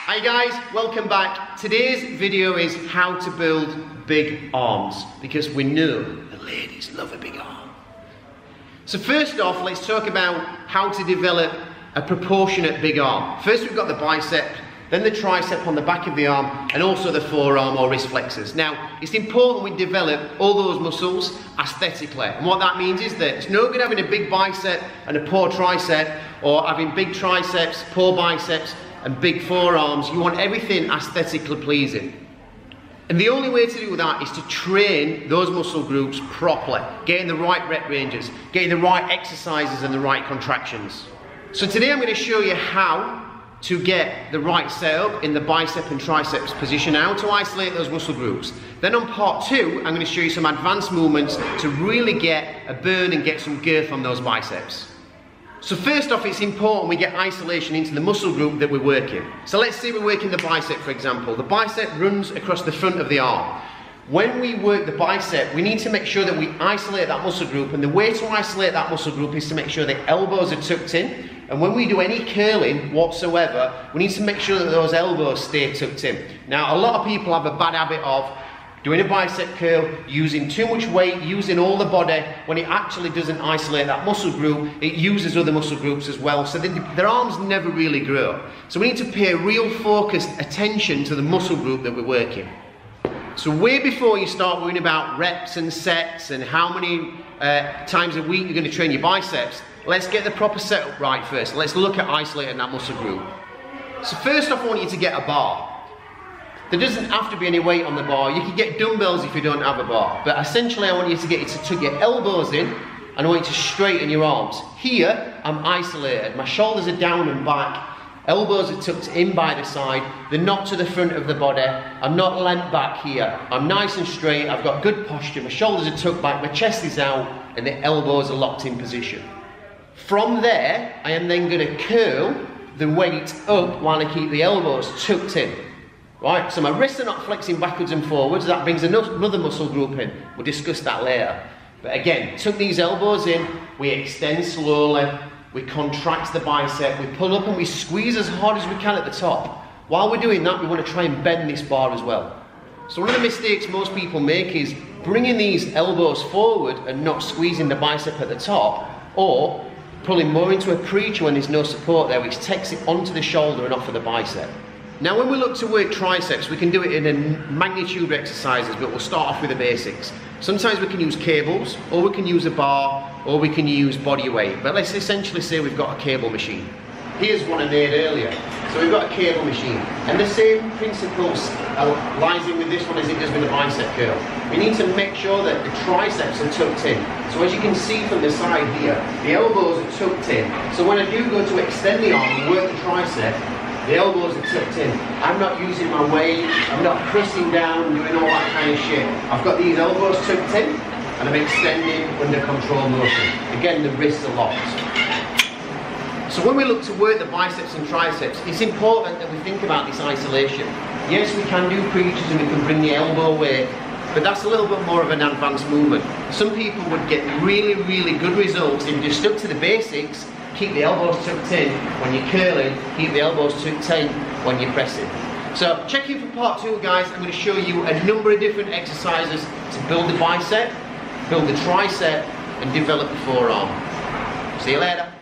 Hi guys, welcome back. Today's video is how to build big arms, because we know the ladies love a big arm. So first off, let's talk about how to develop a proportionate big arm. First we've got the bicep, then the tricep on the back of the arm, and also the forearm or wrist flexors. Now, it's important we develop all those muscles aesthetically. And what that means is that it's no good having a big bicep and a poor tricep, or having big triceps, poor biceps, and big forearms. You want everything aesthetically pleasing. And the only way to do that is to train those muscle groups properly, getting the right rep ranges, getting the right exercises and the right contractions. So today I'm going to show you how to get the right setup in the bicep and triceps position, how to isolate those muscle groups. Then on part two, I'm going to show you some advanced movements to really get a burn and get some girth on those biceps. So first off, it's important we get isolation into the muscle group that we're working. So let's say we're working the bicep, for example. The bicep runs across the front of the arm. When we work the bicep, we need to make sure that we isolate that muscle group, and the way to isolate that muscle group is to make sure the elbows are tucked in, and when we do any curling whatsoever, we need to make sure that those elbows stay tucked in. Now, a lot of people have a bad habit of doing a bicep curl, using too much weight, using all the body, when it actually doesn't isolate that muscle group, it uses other muscle groups as well, so their arms never really grow. So we need to pay real focused attention to the muscle group that we're working. So way before you start worrying about reps and sets and how many times a week you're going to train your biceps, let's get the proper setup right first. Let's look at isolating that muscle group. So first off, I want you to get a bar. There doesn't have to be any weight on the bar. You can get dumbbells if you don't have a bar. But essentially I want you to get you to tuck your elbows in, and I want you to straighten your arms. Here, I'm isolated. My shoulders are down and back. Elbows are tucked in by the side. They're not to the front of the body. I'm not leant back here. I'm nice and straight. I've got good posture. My shoulders are tucked back. My chest is out, and the elbows are locked in position. From there, I am then going to curl the weight up while I keep the elbows tucked in. Right, so my wrists are not flexing backwards and forwards. That brings another muscle group in. We'll discuss that later. But again, tuck these elbows in, we extend slowly, we contract the bicep, we pull up and we squeeze as hard as we can at the top. While we're doing that, we want to try and bend this bar as well. So one of the mistakes most people make is bringing these elbows forward and not squeezing the bicep at the top, or pulling more into a preacher when there's no support there, which takes it onto the shoulder and off of the bicep. Now when we look to work triceps, we can do it in a magnitude exercises, but we'll start off with the basics. Sometimes we can use cables, or we can use a bar, or we can use body weight. But let's essentially say we've got a cable machine. Here's one I made earlier. So we've got a cable machine. And the same principles lies in with this one as it does with the bicep curl. We need to make sure that the triceps are tucked in. So as you can see from the side here, the elbows are tucked in. So when I do go to extend the arm and work the tricep, the elbows are tucked in. I'm not using my weight, I'm not pressing down, doing all that kind of shit. I've got these elbows tucked in, and I'm extending under control motion. Again, the wrists are locked. So when we look to work the biceps and triceps, it's important that we think about this isolation. Yes, we can do preachers and we can bring the elbow weight, but that's a little bit more of an advanced movement. Some people would get really, really good results if you stuck to the basics. Keep the elbows tucked in when you're curling, keep the elbows tucked in when you're pressing. So check in for part two, guys. I'm going to show you a number of different exercises to build the bicep, build the tricep, and develop the forearm. See you later.